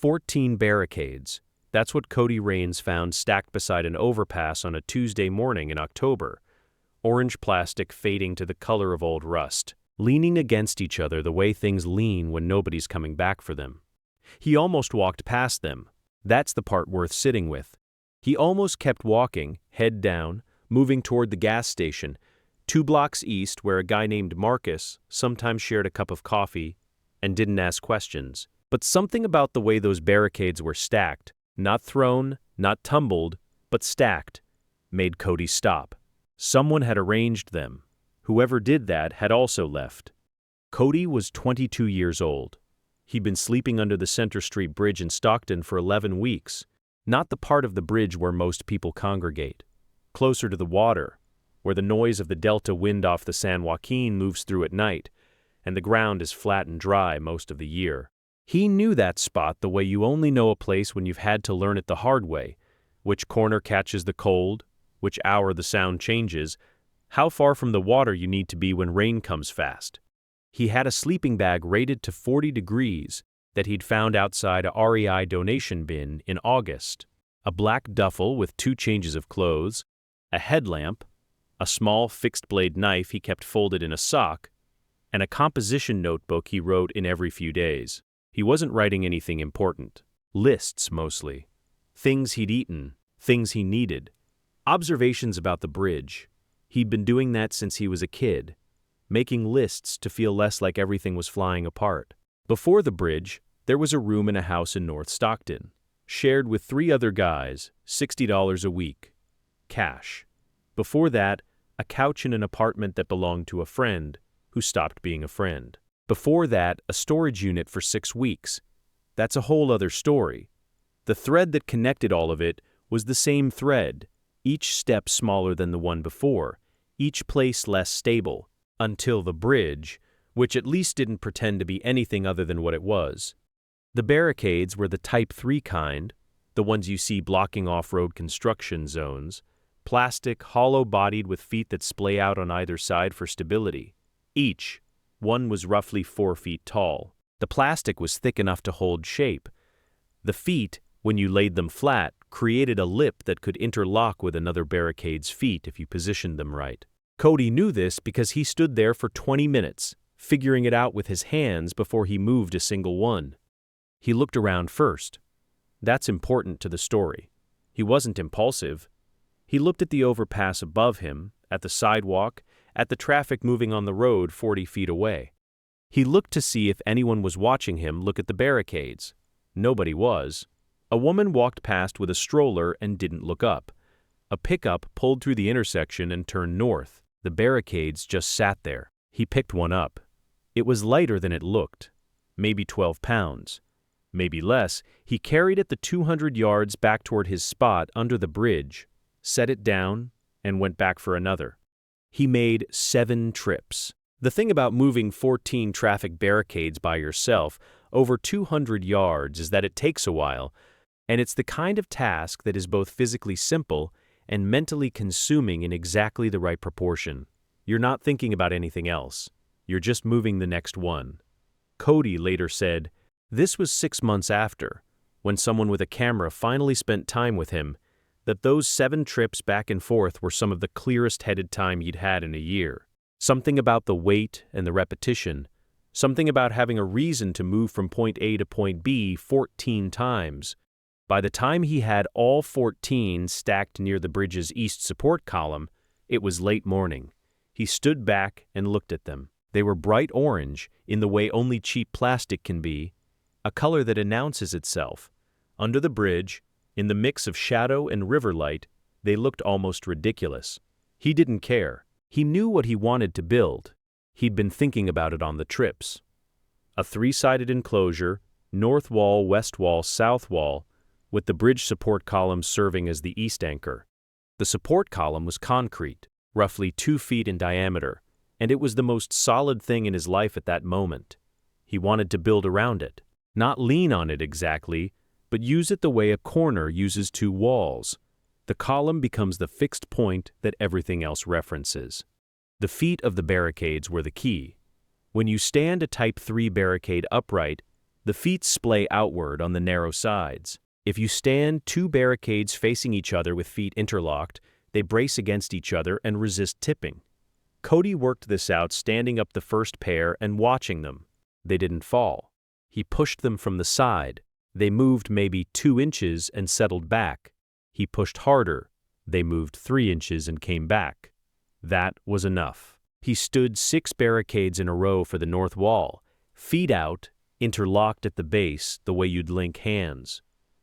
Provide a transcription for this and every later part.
14 barricades. That's what Cody Rains found stacked beside an overpass on a Tuesday morning in October. Orange plastic fading to the color of old rust, leaning against each other the way things lean when nobody's coming back for them. He almost walked past them. That's the part worth sitting with. He almost kept walking, head down, moving toward the gas station, 2 blocks east where a guy named Marcus sometimes shared a cup of coffee and didn't ask questions. But something about the way those barricades were stacked, not thrown, not tumbled, but stacked, made Cody stop. Someone had arranged them. Whoever did that had also left. Cody was 22 years old. He'd been sleeping under the Center Street Bridge in Stockton for 11 weeks, not the part of the bridge where most people congregate, closer to the water, where the noise of the delta wind off the San Joaquin moves through at night, and the ground is flat and dry most of the year. He knew that spot the way you only know a place when you've had to learn it the hard way, which corner catches the cold, which hour the sound changes, how far from the water you need to be when rain comes fast. He had a sleeping bag rated to 40 degrees that he'd found outside a REI donation bin in August, a black duffel with 2 changes of clothes, a headlamp, a small fixed-blade knife he kept folded in a sock, and a composition notebook he wrote in every few days. He wasn't writing anything important. Lists, mostly. Things he'd eaten, things he needed. Observations about the bridge. He'd been doing that since he was a kid, making lists to feel less like everything was flying apart. Before the bridge, there was a room in a house in North Stockton, shared with 3 other guys, $60 a week. Cash. Before that, a couch in an apartment that belonged to a friend who stopped being a friend. Before that, a storage unit for 6 weeks. That's a whole other story. The thread that connected all of it was the same thread, each step smaller than the one before, each place less stable, until the bridge, which at least didn't pretend to be anything other than what it was. The barricades were the Type 3 kind, the ones you see blocking off-road construction zones, plastic, hollow-bodied with feet that splay out on either side for stability. One was roughly 4 feet tall. The plastic was thick enough to hold shape. The feet, when you laid them flat, created a lip that could interlock with another barricade's feet if you positioned them right. Cody knew this because he stood there for 20 minutes, figuring it out with his hands before he moved a single one. He looked around first. That's important to the story. He wasn't impulsive. He looked at the overpass above him, at the sidewalk, at the traffic moving on the road 40 feet away. He looked to see if anyone was watching him look at the barricades. Nobody was. A woman walked past with a stroller and didn't look up. A pickup pulled through the intersection and turned north. The barricades just sat there. He picked one up. It was lighter than it looked. Maybe 12 pounds. Maybe less. He carried it the 200 yards back toward his spot under the bridge, set it down, and went back for another. He made 7 trips. The thing about moving 14 traffic barricades by yourself over 200 yards is that it takes a while, and it's the kind of task that is both physically simple and mentally consuming in exactly the right proportion. You're not thinking about anything else. You're just moving the next one. Cody later said, this was 6 months after, when someone with a camera finally spent time with him, that those 7 trips back and forth were some of the clearest-headed time he'd had in a year. Something about the weight and the repetition, something about having a reason to move from point A to point B 14 times. By the time he had all 14 stacked near the bridge's east support column, it was late morning. He stood back and looked at them. They were bright orange, in the way only cheap plastic can be, a color that announces itself. Under the bridge, in the mix of shadow and river light, they looked almost ridiculous. He didn't care. He knew what he wanted to build. He'd been thinking about it on the trips. A 3-sided enclosure, north wall, west wall, south wall, with the bridge support column serving as the east anchor. The support column was concrete, roughly 2 feet in diameter, and it was the most solid thing in his life at that moment. He wanted to build around it, not lean on it exactly, but use it the way a corner uses 2 walls. The column becomes the fixed point that everything else references. The feet of the barricades were the key. When you stand a Type 3 barricade upright, The feet splay outward on the narrow sides. If you stand two barricades facing each other with feet interlocked, they brace against each other and resist tipping. Cody worked this out standing up the first pair and watching them. They didn't fall. He pushed them from the side. They moved maybe 2 inches and settled back. He pushed harder. They moved 3 inches and came back. That was enough. He stood 6 barricades in a row for the north wall, feet out, interlocked at the base the way you'd link hands.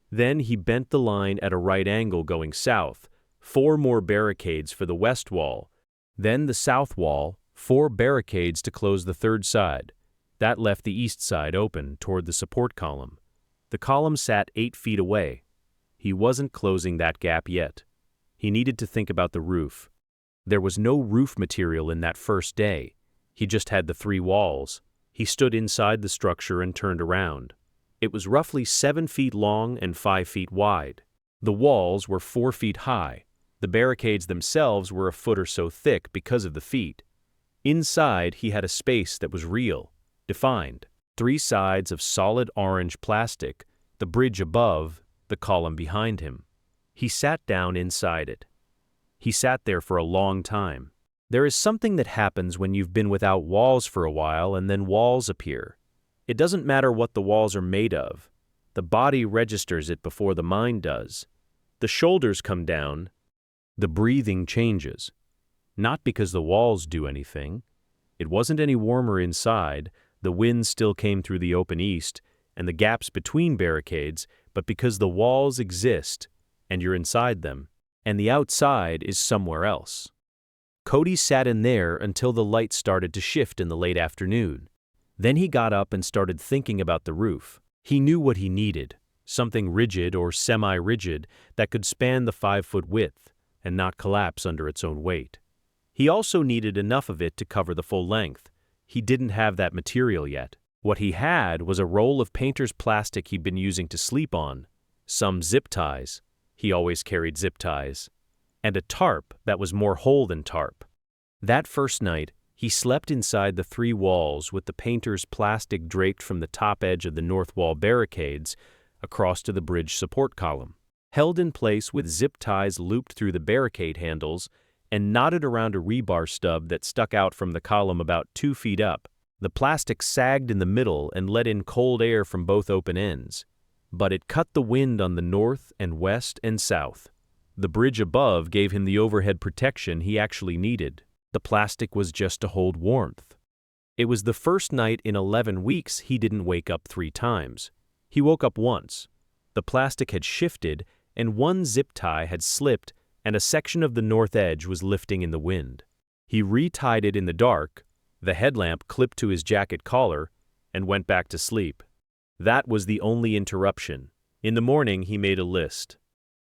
Then he bent the line at a right angle going south, 4 more barricades for the west wall. Then the south wall, 4 barricades to close the third side. That left the east side open toward the support column. The column sat 8 feet away. He wasn't closing that gap yet. He needed to think about the roof. There was no roof material in that first day. He just had the 3 walls. He stood inside the structure and turned around. It was roughly 7 feet long and 5 feet wide. The walls were 4 feet high. The barricades themselves were a foot or so thick because of the feet. Inside, he had a space that was real, defined. 3 sides of solid orange plastic, the bridge above, the column behind him. He sat down inside it. He sat there for a long time. There is something that happens when you've been without walls for a while and then walls appear. It doesn't matter what the walls are made of. The body registers it before the mind does. The shoulders come down. The breathing changes. Not because the walls do anything. It wasn't any warmer inside. The wind still came through the open east and the gaps between barricades, but because the walls exist and you're inside them, and the outside is somewhere else. Cody sat in there until the light started to shift in the late afternoon. Then he got up and started thinking about the roof. He knew what he needed, something rigid or semi-rigid that could span the 5-foot width and not collapse under its own weight. He also needed enough of it to cover the full length. He didn't have that material yet. What he had was a roll of painter's plastic he'd been using to sleep on, some zip ties. He always carried zip ties. And a tarp that was more whole than tarp. That first night, he slept inside the 3 walls with the painter's plastic draped from the top edge of the north wall barricades across to the bridge support column, held in place with zip ties looped through the barricade handles and knotted around a rebar stub that stuck out from the column about 2 feet up. The plastic sagged in the middle and let in cold air from both open ends, but it cut the wind on the north and west and south. The bridge above gave him the overhead protection he actually needed. The plastic was just to hold warmth. It was the first night in 11 weeks he didn't wake up 3 times. He woke up once. The plastic had shifted and 1 zip tie had slipped and a section of the north edge was lifting in the wind. He retied it in the dark, the headlamp clipped to his jacket collar, and went back to sleep. That was the only interruption. In the morning he made a list.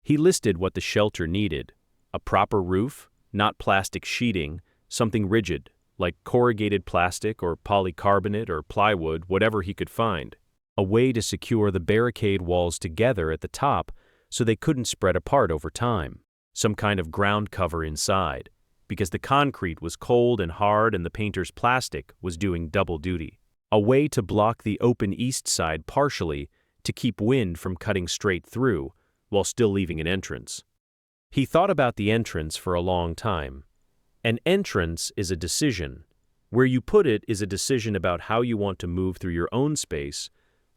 He listed what the shelter needed: a proper roof, not plastic sheeting, something rigid, like corrugated plastic or polycarbonate or plywood, whatever he could find. A way to secure the barricade walls together at the top so they couldn't spread apart over time. Some kind of ground cover inside, because the concrete was cold and hard and the painter's plastic was doing double duty. A way to block the open east side partially to keep wind from cutting straight through, while still leaving an entrance. He thought about the entrance for a long time. An entrance is a decision. Where you put it is a decision about how you want to move through your own space,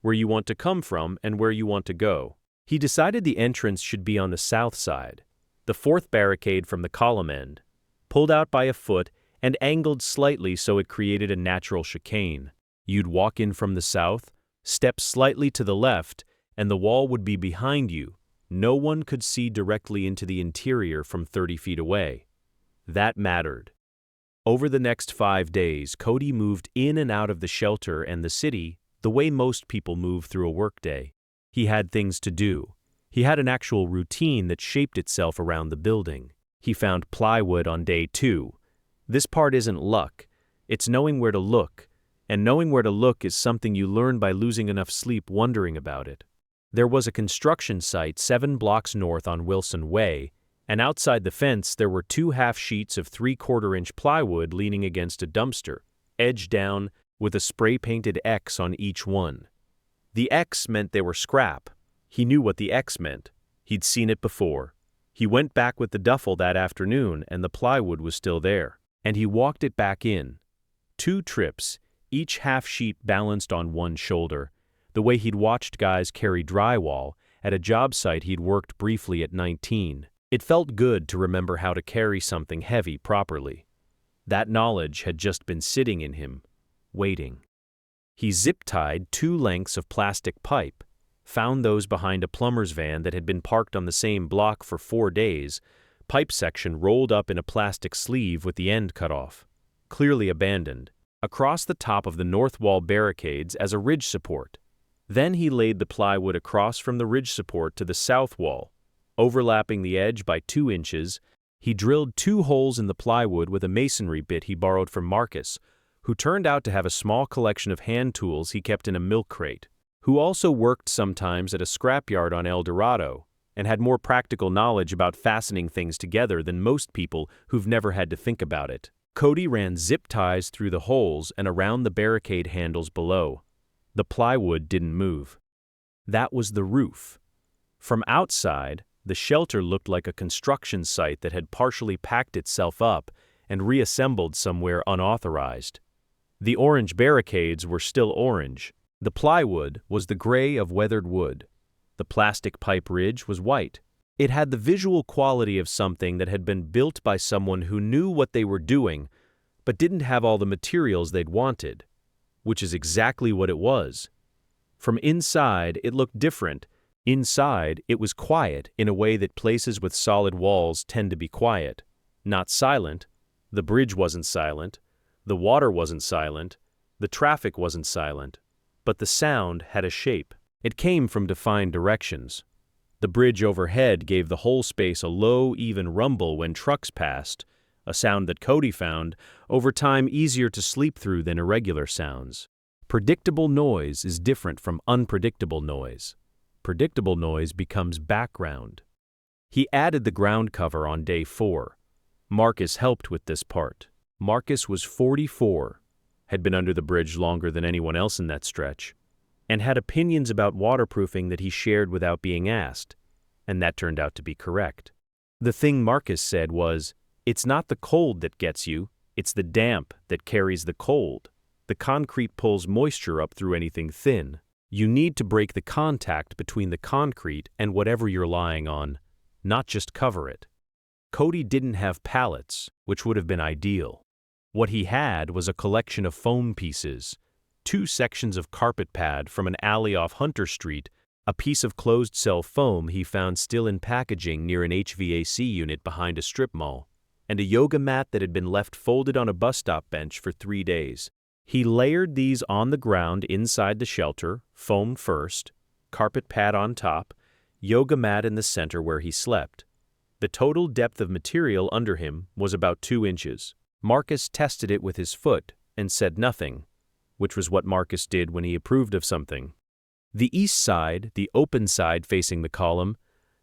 where you want to come from, and where you want to go. He decided the entrance should be on the south side, the 4th barricade from the column end, pulled out by a foot and angled slightly so it created a natural chicane. You'd walk in from the south, step slightly to the left, and the wall would be behind you. No one could see directly into the interior from 30 feet away. That mattered. Over the next 5 days, Cody moved in and out of the shelter and the city the way most people move through a workday. He had things to do. He had an actual routine that shaped itself around the building. He found plywood on day 2. This part isn't luck. It's knowing where to look. And knowing where to look is something you learn by losing enough sleep wondering about it. There was a construction site 7 blocks north on Wilson Way, and outside the fence there were 2 half sheets of 3/4-inch plywood leaning against a dumpster, edged down with a spray-painted X on each one. The X meant they were scrap. He knew what the X meant. He'd seen it before. He went back with the duffel that afternoon and the plywood was still there. And he walked it back in. 2 trips, each half sheet balanced on one shoulder, the way he'd watched guys carry drywall at a job site he'd worked briefly at 19. It felt good to remember how to carry something heavy properly. That knowledge had just been sitting in him, waiting. He zip-tied 2 lengths of plastic pipe, found those behind a plumber's van that had been parked on the same block for 4 days, pipe section rolled up in a plastic sleeve with the end cut off, clearly abandoned, across the top of the north wall barricades as a ridge support. Then he laid the plywood across from the ridge support to the south wall. Overlapping the edge by 2 inches, he drilled 2 holes in the plywood with a masonry bit he borrowed from Marcus, who turned out to have a small collection of hand tools he kept in a milk crate, who also worked sometimes at a scrapyard on El Dorado, and had more practical knowledge about fastening things together than most people who've never had to think about it. Cody ran zip ties through the holes and around the barricade handles below. The plywood didn't move. That was the roof. From outside, the shelter looked like a construction site that had partially packed itself up and reassembled somewhere unauthorized. The orange barricades were still orange. The plywood was the gray of weathered wood. The plastic pipe ridge was white. It had the visual quality of something that had been built by someone who knew what they were doing, but didn't have all the materials they'd wanted, which is exactly what it was. From inside, it looked different. Inside, it was quiet in a way that places with solid walls tend to be quiet. Not silent. The bridge wasn't silent. The water wasn't silent. The traffic wasn't silent. But the sound had a shape. It came from defined directions. The bridge overhead gave the whole space a low, even rumble when trucks passed, a sound that Cody found, over time, easier to sleep through than irregular sounds. Predictable noise is different from unpredictable noise. Predictable noise becomes background. He added the ground cover on day 4. Marcus helped with this part. Marcus was 44, had been under the bridge longer than anyone else in that stretch, and had opinions about waterproofing that he shared without being asked, and that turned out to be correct. The thing Marcus said was, "It's not the cold that gets you, it's the damp that carries the cold. The concrete pulls moisture up through anything thin. You need to break the contact between the concrete and whatever you're lying on, not just cover it." Cody didn't have pallets, which would have been ideal. What he had was a collection of foam pieces, 2 sections of carpet pad from an alley off Hunter Street, a piece of closed-cell foam he found still in packaging near an HVAC unit behind a strip mall, and a yoga mat that had been left folded on a bus stop bench for 3 days. He layered these on the ground inside the shelter, foam first, carpet pad on top, yoga mat in the center where he slept. The total depth of material under him was about 2 inches. Marcus tested it with his foot and said nothing, which was what Marcus did when he approved of something. The east side, the open side facing the column,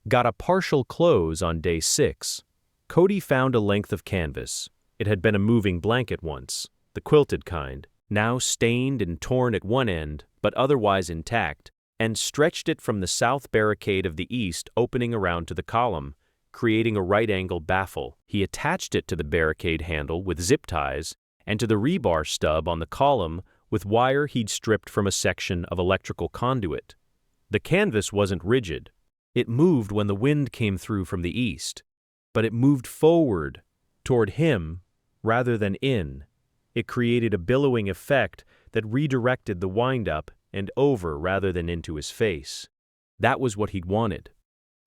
got a partial close on day 6. Cody found a length of canvas. It had been a moving blanket once, the quilted kind, now stained and torn at one end, but otherwise intact, and stretched it from the south barricade of the east opening around to the column, creating a right-angle baffle. He attached it to the barricade handle with zip ties and to the rebar stub on the column with wire he'd stripped from a section of electrical conduit. The canvas wasn't rigid. It moved when the wind came through from the east, but it moved forward, toward him, rather than in. It created a billowing effect that redirected the wind-up and over rather than into his face. That was what he'd wanted.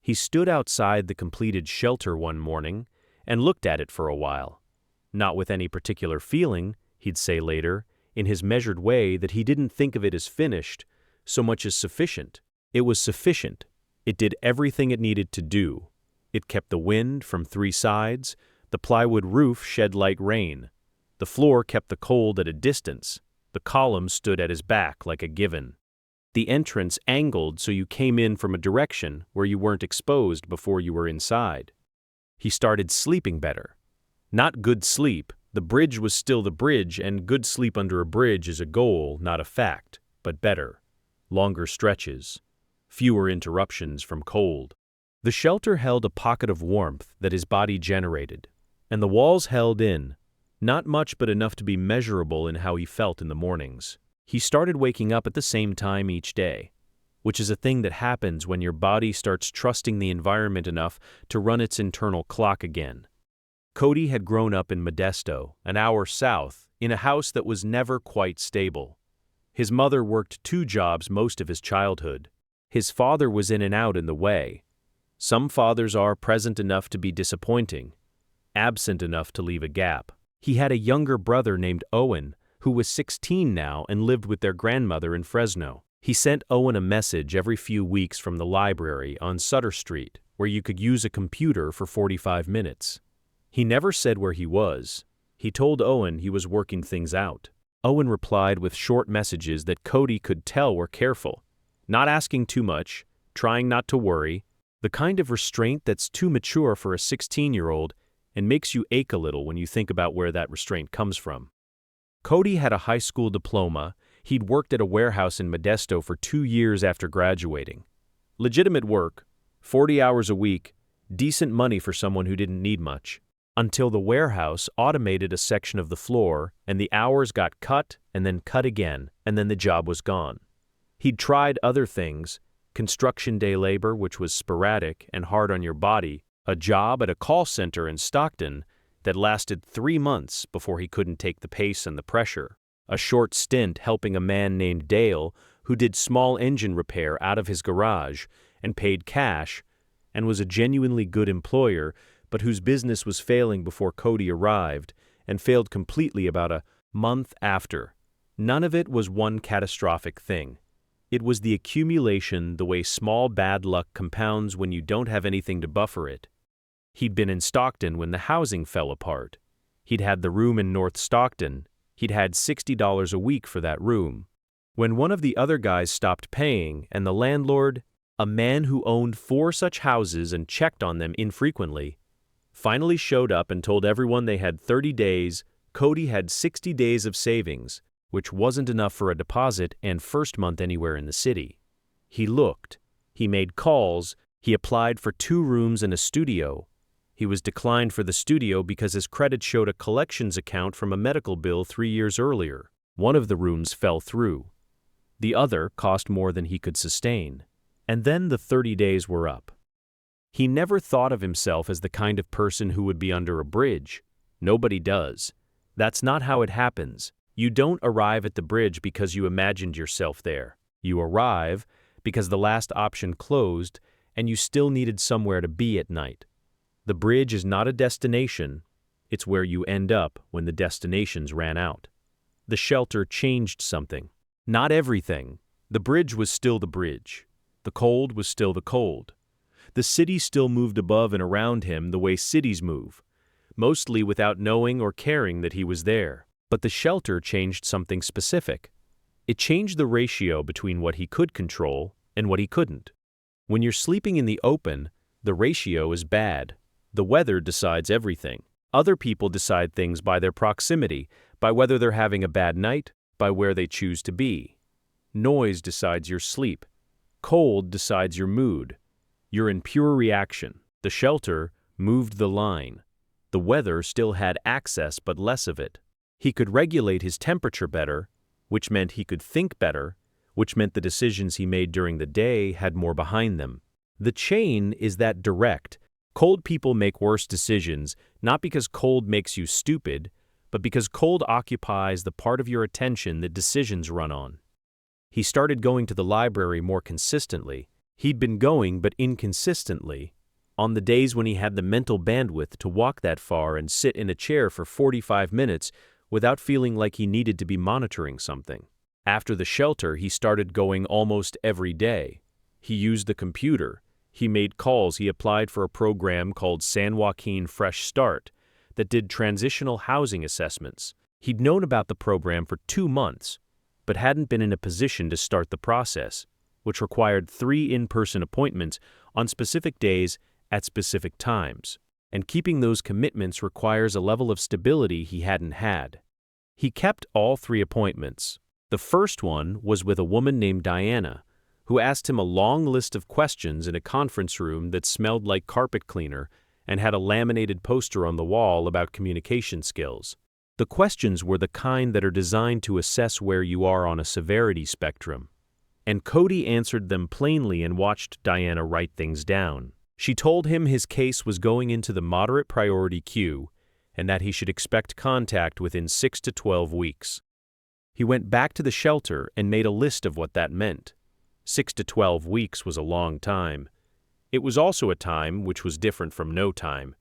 He stood outside the completed shelter one morning and looked at it for a while. Not with any particular feeling, he'd say later, in his measured way that he didn't think of it as finished, so much as sufficient. It was sufficient. It did everything it needed to do. It kept the wind from 3 sides. The plywood roof shed light rain. The floor kept the cold at a distance. The column stood at his back like a given. The entrance angled so you came in from a direction where you weren't exposed before you were inside. He started sleeping better. Not good sleep. The bridge was still the bridge, and good sleep under a bridge is a goal, not a fact, but better. longer stretches, fewer interruptions from cold. The shelter held a pocket of warmth that his body generated, and the walls held in, not much but enough to be measurable in how he felt in the mornings. He started waking up at the same time each day, which is a thing that happens when your body starts trusting the environment enough to run its internal clock again. Cody had grown up in Modesto, an hour south, in a house that was never quite stable. His mother worked 2 jobs most of his childhood. His father was in and out in the way. Some fathers are present enough to be disappointing, absent enough to leave a gap. He had a younger brother named Owen, who was 16 now and lived with their grandmother in Fresno. He sent Owen a message every few weeks from the library on Sutter Street, where you could use a computer for 45 minutes. He never said where he was. He told Owen he was working things out. Owen replied with short messages that Cody could tell were careful, not asking too much, trying not to worry, the kind of restraint that's too mature for a 16-year-old and makes you ache a little when you think about where that restraint comes from. Cody had a high school diploma. He'd worked at a warehouse in Modesto for 2 years after graduating. Legitimate work, 40 hours a week, decent money for someone who didn't need much. Until the warehouse automated a section of the floor and the hours got cut and then cut again, and then the job was gone. He'd tried other things, construction day labor, which was sporadic and hard on your body, a job at a call center in Stockton that lasted 3 months before he couldn't take the pace and the pressure, a short stint helping a man named Dale who did small engine repair out of his garage and paid cash and was a genuinely good employer, but whose business was failing before Cody arrived and failed completely about a month after. None of it was one catastrophic thing. It was the accumulation, the way small bad luck compounds when you don't have anything to buffer it. He'd been in Stockton when the housing fell apart. He'd had the room in North Stockton. He'd had $60 a week for that room. When one of the other guys stopped paying and the landlord, a man who owned 4 such houses and checked on them infrequently, finally showed up and told everyone they had 30 days, Cody had 60 days of savings, which wasn't enough for a deposit and first month anywhere in the city. He looked. He made calls. He applied for 2 rooms and a studio. He was declined for the studio because his credit showed a collections account from a medical bill 3 years earlier. One of the rooms fell through. The other cost more than he could sustain. And then the 30 days were up. He never thought of himself as the kind of person who would be under a bridge. Nobody does. That's not how it happens. You don't arrive at the bridge because you imagined yourself there. You arrive because the last option closed and you still needed somewhere to be at night. The bridge is not a destination. It's where you end up when the destinations ran out. The shelter changed something. Not everything. The bridge was still the bridge. The cold was still the cold. The city still moved above and around him the way cities move, mostly without knowing or caring that he was there. But the shelter changed something specific. It changed the ratio between what he could control and what he couldn't. When you're sleeping in the open, the ratio is bad. The weather decides everything. Other people decide things by their proximity, by whether they're having a bad night, by where they choose to be. Noise decides your sleep. Cold decides your mood. You're in pure reaction. The shelter moved the line. The weather still had access but less of it. He could regulate his temperature better, which meant he could think better, which meant the decisions he made during the day had more behind them. The chain is that direct. Cold people make worse decisions, not because cold makes you stupid, but because cold occupies the part of your attention that decisions run on. He started going to the library more consistently. He'd been going, but inconsistently, on the days when he had the mental bandwidth to walk that far and sit in a chair for 45 minutes without feeling like he needed to be monitoring something. After the shelter, he started going almost every day. He used the computer. He made calls. He applied for a program called San Joaquin Fresh Start that did transitional housing assessments. He'd known about the program for 2 months, but hadn't been in a position to start the process, which required 3 in-person appointments on specific days at specific times. And keeping those commitments requires a level of stability he hadn't had. He kept all 3 appointments. The first one was with a woman named Diana, who asked him a long list of questions in a conference room that smelled like carpet cleaner and had a laminated poster on the wall about communication skills. The questions were the kind that are designed to assess where you are on a severity spectrum. And Cody answered them plainly and watched Diana write things down. She told him his case was going into the moderate priority queue and that he should expect contact within 6 to 12 weeks. He went back to the shelter and made a list of what that meant. 6 to 12 weeks was a long time. It was also a time which was different from no time.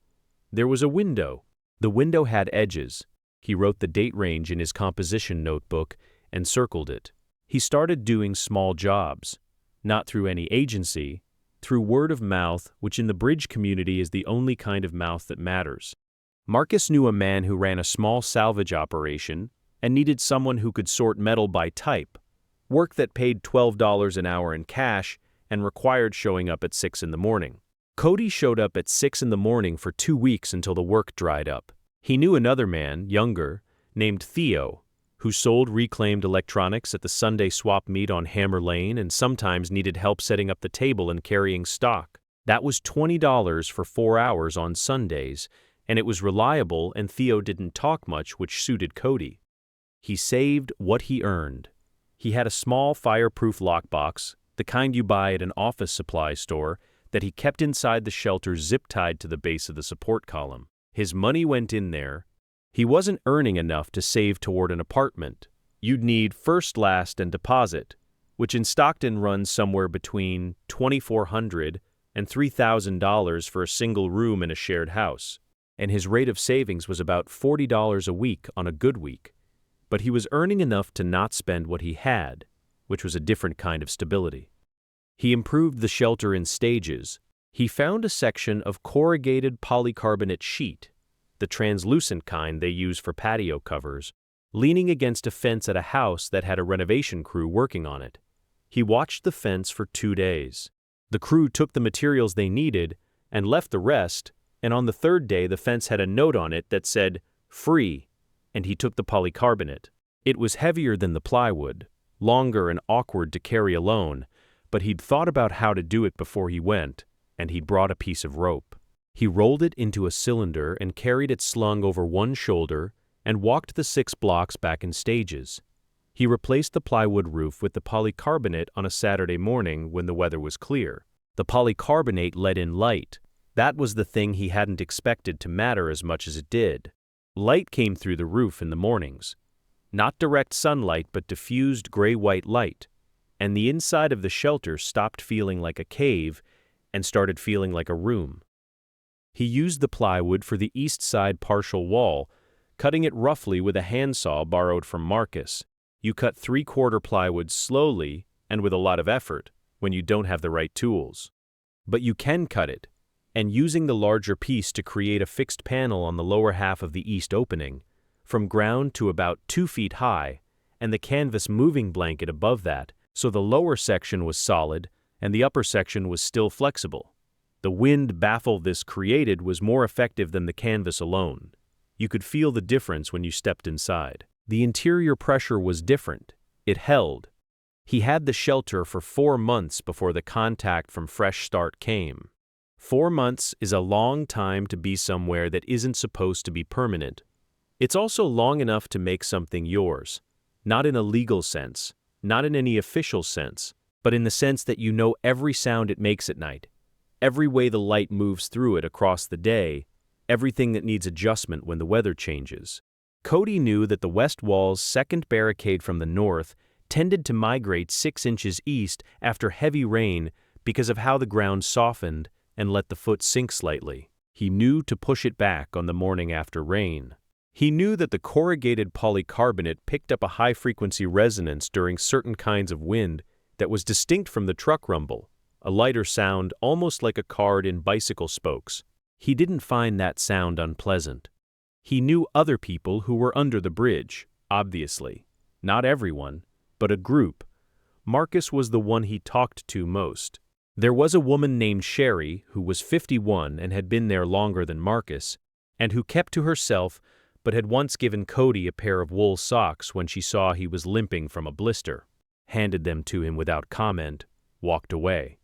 There was a window. The window had edges. He wrote the date range in his composition notebook and circled it. He started doing small jobs, not through any agency, through word of mouth, which in the bridge community is the only kind of mouth that matters. Marcus knew a man who ran a small salvage operation and needed someone who could sort metal by type, work that paid $12 an hour in cash and required showing up at 6 in the morning. Cody showed up at 6 in the morning for 2 weeks until the work dried up. He knew another man, younger, named Theo, who sold reclaimed electronics at the Sunday swap meet on Hammer Lane and sometimes needed help setting up the table and carrying stock. That was $20 for 4 hours on Sundays, and it was reliable, and Theo didn't talk much, which suited Cody. He saved what he earned. He had a small fireproof lockbox, the kind you buy at an office supply store, that he kept inside the shelter zip-tied to the base of the support column. His money went in there. He wasn't earning enough to save toward an apartment. You'd need first, last, and deposit, which in Stockton runs somewhere between $2,400 and $3,000 for a single room in a shared house, and his rate of savings was about $40 a week on a good week. But he was earning enough to not spend what he had, which was a different kind of stability. He improved the shelter in stages. He found a section of corrugated polycarbonate sheet, the translucent kind they use for patio covers, leaning against a fence at a house that had a renovation crew working on it. He watched the fence for 2 days. The crew took the materials they needed and left the rest, and on the 3rd day the fence had a note on it that said, "Free," and he took the polycarbonate. It was heavier than the plywood, longer and awkward to carry alone, but he'd thought about how to do it before he went, and he'd brought a piece of rope. He rolled it into a cylinder and carried it slung over one shoulder and walked the 6 blocks back in stages. He replaced the plywood roof with the polycarbonate on a Saturday morning when the weather was clear. The polycarbonate let in light. That was the thing he hadn't expected to matter as much as it did. Light came through the roof in the mornings. Not direct sunlight, but diffused gray-white light, and the inside of the shelter stopped feeling like a cave and started feeling like a room. He used the plywood for the east side partial wall, cutting it roughly with a handsaw borrowed from Marcus. You cut 3/4 plywood slowly and with a lot of effort when you don't have the right tools. But you can cut it, and using the larger piece to create a fixed panel on the lower half of the east opening, from ground to about 2 feet high, and the canvas moving blanket above that, so the lower section was solid and the upper section was still flexible. The wind baffle this created was more effective than the canvas alone. You could feel the difference when you stepped inside. The interior pressure was different. It held. He had the shelter for 4 months before the contact from Fresh Start came. 4 months is a long time to be somewhere that isn't supposed to be permanent. It's also long enough to make something yours, not in a legal sense, not in any official sense, but in the sense that you know every sound it makes at night, every way the light moves through it across the day, everything that needs adjustment when the weather changes. Cody knew that the west wall's second barricade from the north tended to migrate 6 inches east after heavy rain because of how the ground softened and let the foot sink slightly. He knew to push it back on the morning after rain. He knew that the corrugated polycarbonate picked up a high-frequency resonance during certain kinds of wind that was distinct from the truck rumble, a lighter sound almost like a card in bicycle spokes. He didn't find that sound unpleasant. He knew other people who were under the bridge, obviously. Not everyone, but a group. Marcus was the one he talked to most. There was a woman named Sherry who was 51 and had been there longer than Marcus, and who kept to herself but had once given Cody a pair of wool socks when she saw he was limping from a blister, handed them to him without comment, walked away.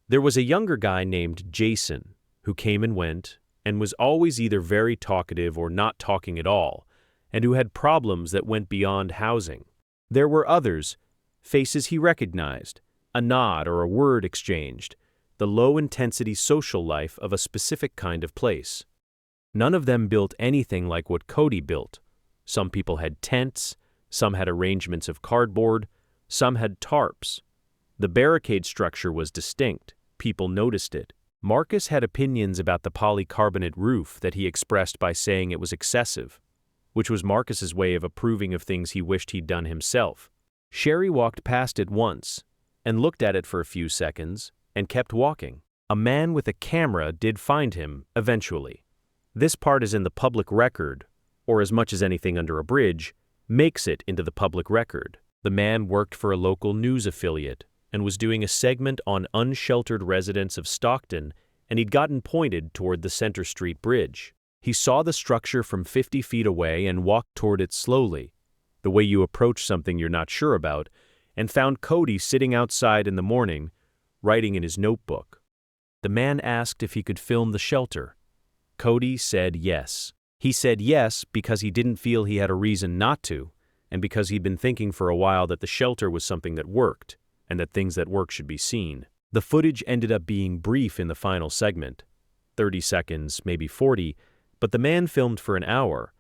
There was a younger guy named Jason who came and went and was always either very talkative or not talking at all, and who had problems that went beyond housing. There were others, faces he recognized, a nod or a word exchanged, the low-intensity social life of a specific kind of place. None of them built anything like what Cody built. Some people had tents, some had arrangements of cardboard, some had tarps. The barricade structure was distinct. People noticed it. Marcus had opinions about the polycarbonate roof that he expressed by saying it was excessive, which was Marcus's way of approving of things he wished he'd done himself. Sherry walked past it once and looked at it for a few seconds and kept walking. A man with a camera did find him eventually. This part is in the public record, or as much as anything under a bridge, makes it into the public record. The man worked for a local news affiliate and was doing a segment on unsheltered residents of Stockton, and he'd gotten pointed toward the Center Street Bridge. He saw the structure from 50 feet away and walked toward it slowly, the way you approach something you're not sure about, and found Cody sitting outside in the morning, writing in his notebook. The man asked if he could film the shelter. Cody said yes. He said yes because he didn't feel he had a reason not to, and because he'd been thinking for a while that the shelter was something that worked, and that things that work should be seen. The footage ended up being brief in the final segment, 30 seconds, maybe 40, but the man filmed for an hour,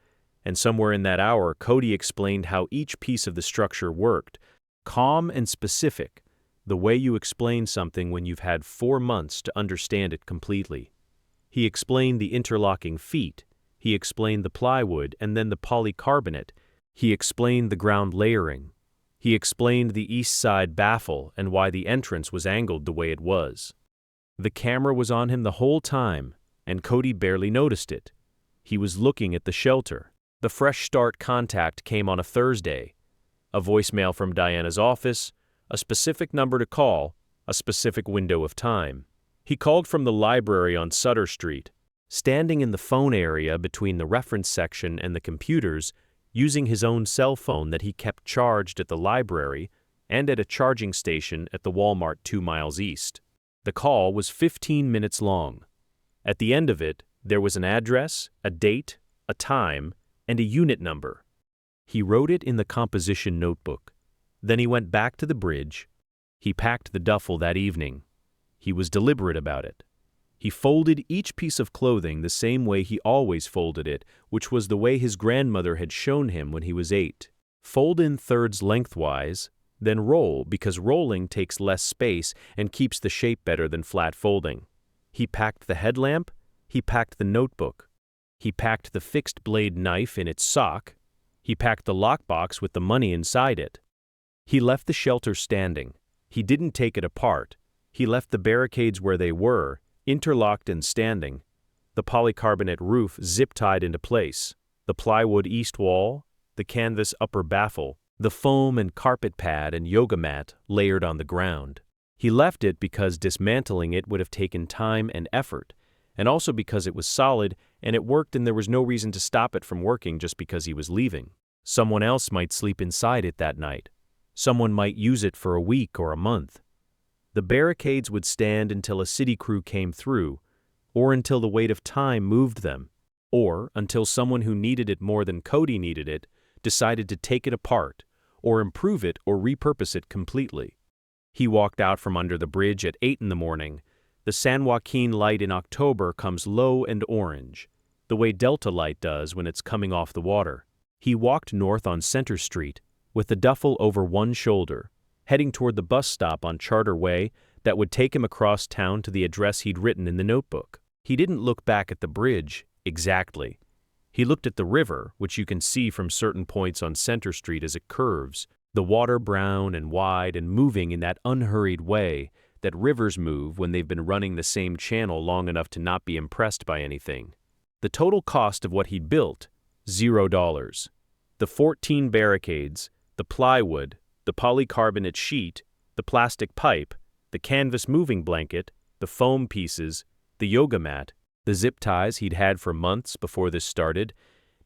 and somewhere in that hour, Cody explained how each piece of the structure worked, calm and specific, the way you explain something when you've had 4 months to understand it completely. He explained the interlocking feet, he explained the plywood and then the polycarbonate, he explained the ground layering, he explained the east side baffle and why the entrance was angled the way it was. The camera was on him the whole time, and Cody barely noticed it. He was looking at the shelter. The fresh start contact came on a Thursday. A voicemail from Diana's office, a specific number to call, a specific window of time. He called from the library on Sutter Street, standing in the phone area between the reference section and the computers, using his own cell phone that he kept charged at the library and at a charging station at the Walmart 2 miles east. The call was 15 minutes long. At the end of it, there was an address, a date, a time, and a unit number. He wrote it in the composition notebook. Then he went back to the bridge. He packed the duffel that evening. He was deliberate about it. He folded each piece of clothing the same way he always folded it, which was the way his grandmother had shown him when he was 8. Fold in thirds lengthwise, then roll because rolling takes less space and keeps the shape better than flat folding. He packed the headlamp, he packed the notebook. He packed the fixed blade knife in its sock. He packed the lockbox with the money inside it. He left the shelter standing. He didn't take it apart. He left the barricades where they were, interlocked and standing, the polycarbonate roof zip-tied into place, the plywood east wall, the canvas upper baffle, the foam and carpet pad and yoga mat layered on the ground. He left it because dismantling it would have taken time and effort, and also because it was solid and it worked and there was no reason to stop it from working just because he was leaving. Someone else might sleep inside it that night. Someone might use it for a week or a month. The barricades would stand until a city crew came through, or until the weight of time moved them, or until someone who needed it more than Cody needed it decided to take it apart, or improve it or repurpose it completely. He walked out from under the bridge at 8 in the morning. The San Joaquin light in October comes low and orange, the way Delta light does when it's coming off the water. He walked north on Center Street, with the duffel over one shoulder, heading toward the bus stop on Charter Way that would take him across town to the address he'd written in the notebook. He didn't look back at the bridge, exactly. He looked at the river, which you can see from certain points on Center Street as it curves, the water brown and wide and moving in that unhurried way that rivers move when they've been running the same channel long enough to not be impressed by anything. The total cost of what he'd built, $0. The 14 barricades, the plywood, the polycarbonate sheet, the plastic pipe, the canvas moving blanket, the foam pieces, the yoga mat, the zip ties he'd had for months before this started,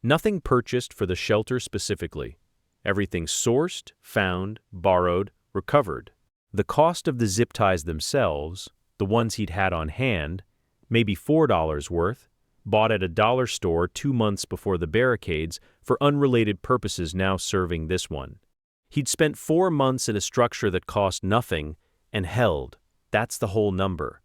Nothing purchased for the shelter specifically. Everything sourced, found, borrowed, recovered. The cost of the zip ties themselves, the ones he'd had on hand, maybe $4 worth, bought at a dollar store 2 months before the Barricades for unrelated purposes now serving this one. He'd spent 4 months in a structure that cost nothing and held. That's the whole number.